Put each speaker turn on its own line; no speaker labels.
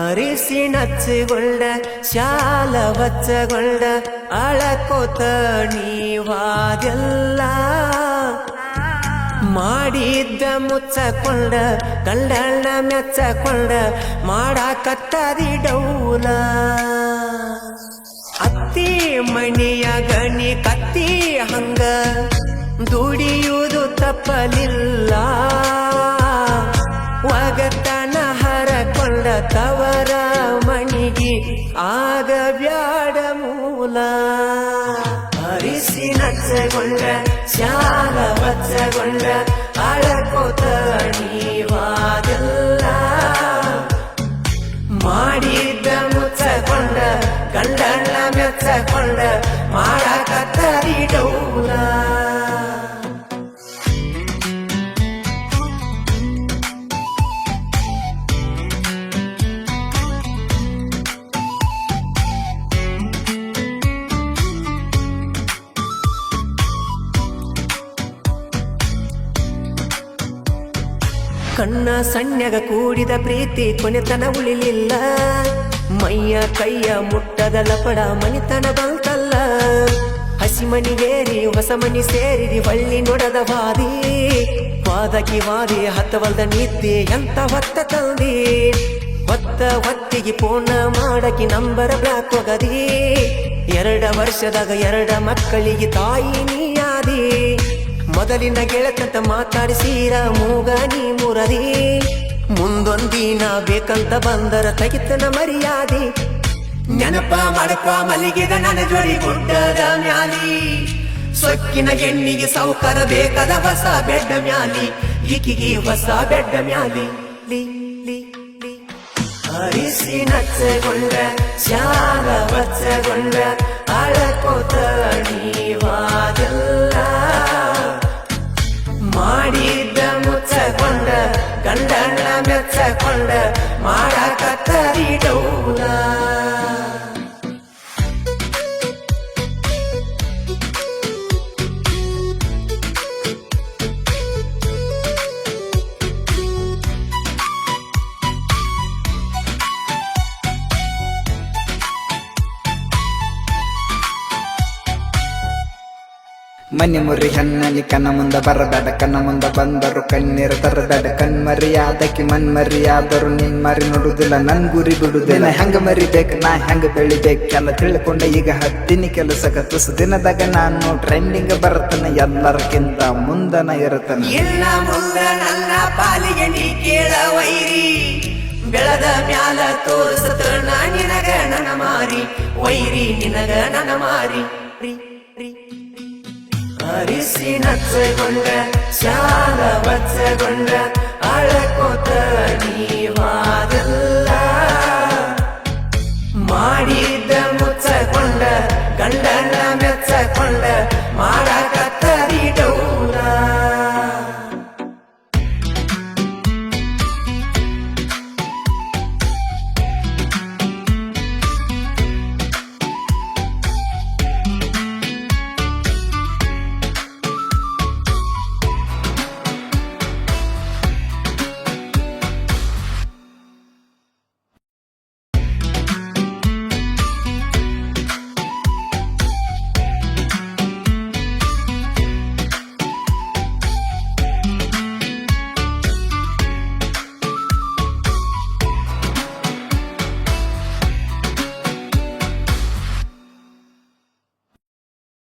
ಅರಿಸಿನಚ್ಚುಗೊಂಡ ಶಾಲ ವಚ್ಚಗೊಂಡ ಅಳಕೋತ ನೀವಾದೆಲ್ಲ ಮಾಡಿದ್ದ ಮುಚ್ಚಕೊಂಡ ಗಂಡಣ್ಣ ಮೆಚ್ಚಕೊಂಡ ಮಾಡಾಕತ್ತದಿ ಡೌಲ ಅತ್ತಿ ಮಣಿಯ ಗಣಿ ಕತ್ತಿ ಹಂಗ ದುಡಿಯುವುದು ತಪ್ಪಲಿಲ್ಲ ಒಗತನ ಹರಕೊಂಡ ತವರ ಮಣಿಗಿ ಆಗ ಬ್ಯಾಡ ಮೂಲ ಅರಿಸಿ ನಚ್ಚಗೊಂಡ ಶಾಲ ಬಚ್ಚಗೊಂಡ ಅಳಕೋತ ನೀವಾದೆಲ್ಲ ಮಾಡಿದ್ದ ಮುಚ್ಚಕೊಂಡ ಗಂಡಣ್ಣ ಮೆಚ್ಚಕೊಂಡ ಮಾಡಾಕತ್ತರಿ ಡೌಲ ಕಣ್ಣ ಸಣ್ಯಗ ಕೂಡಿದ ಪ್ರೀತಿ ಕೊನೆತನ ಉಳಿಲಿಲ್ಲ ಮೈಯ ಕೈಯ ಮುಟ್ಟದ ಲಪಡ ಮನಿತನ ಬಂತಲ್ಲ ಹಸಿ ಮನಿಗೇರಿ ಹೊಸ ಮನಿ ಸೇರಿದಿ ಬಳ್ಳಿ ನೋಡದ ವಾದಿ ವಾದಕಿ ವಾದಿ ಹತ್ತವಲ್ದ ನಿದ್ದೆ ಎಂತ ಹೊತ್ತ ತಂದಿ ಹೊತ್ತಿಗೆ ಪೂರ್ಣ ಮಾಡಕಿ ನಂಬರ ಬ್ಲಾಕ್ ಹೋಗದಿ 2 ವರ್ಷದಾಗ 2 ಮಕ್ಕಳಿಗೆ ತಾಯಿ ನೀಯಾದಿ ಮೊದಲಿನ ಗೆಳತಂತ ಮಾತಾಡಿಸೀರ ಮೂಗ ನೀ ಮುರದಿ ಮುಂದೊಂದಿನ ಬೇಕಂತ ಬಂದರ ತಗಿತನ ಮರ್ಯಾದಿ ನೆನಪ ಮಾಡಪ ಮಲಿಗಿದ ನನ್ನ ಜೋಡಿ ಗುಡ್ಡದ ಮ್ಯಾಲಿ ಸೊಕ್ಕಿನ ಹೆಣ್ಣಿಗೆ ಸೌಕರ ಬೇಕಾದ ಹೊಸ ಬೆಡ್ಡ ಮ್ಯಾಲಿ ಈಕಿಗೆ ಹೊಸ ಬೆಡ್ಡ ಮ್ಯಾಲಿ ಅರಿಸಿ ನಚ್ಚಗೊಂಡ ಶಾಲ ಬಚ್ಚಗೊಂಡ ಅಳಕೋತ ನೀವಾದೆಲ್ಲ ಮಾಡಿದ್ದ ಮುಚ್ಚಕೊಂಡ ಗಂಡಣ್ಣ ಮೆಚ್ಚಕೊಂಡ ಮಾಡಾಕತ್ತರಿ ಡೌಲ
ಮನಿ ಮುರಿ ಹಣ್ಣಲಿ ಕಣ್ಣ ಮುಂದ ಬರಬೇಡ ಕಣ್ಣ ಮುಂದ ಬಂದರು ಕಣ್ಣೀರು ತರಬೇಡ ಕಣ್ಮರಿಯಾದಕಿ ಮನ್ಮರಿಯಾದರು ನಿನ್ ಮರಿ ನೋಡುದಿಲ್ಲ ನನ್ ಗುರಿ ಬಿಡುದಿಲ್ಲ ಹೆಂಗ ಮರಿಬೇಕು ನಾ ಹೆಂಗ ಬೆಳಿಬೇಕು ಎಲ್ಲ ತಿಳ್ಕೊಂಡ ಈಗ ಹತ್ತಿನಿ ಕೆಲಸಕ್ಕ ತುಸು ದಿನದಾಗ ನಾನು ಟ್ರೆಂಡಿಂಗ್ ಬರ್ತನ ಎಲ್ಲರಕ್ಕಿಂತ ಮುಂದನ ಇರತನ
ಇಲ್ಲ ಮುಂದ ನನ್ನ ಪಾಲಿಗೆ ನೀ ಕೇಳ ವೈರಿ ಬೆಳದ ಮ್ಯಾಲ ತೋರಿಸತ ನಿನಗ ನನ್ನ ಮಾರಿ ವೈರಿ ನಿನಗ ನನ್ನ ಮಾರಿ ಅರಿಸಿ ನಚ್ಚಗೊಂಡ ಶಾಲ ಬಚ್ಚಗೊಂಡ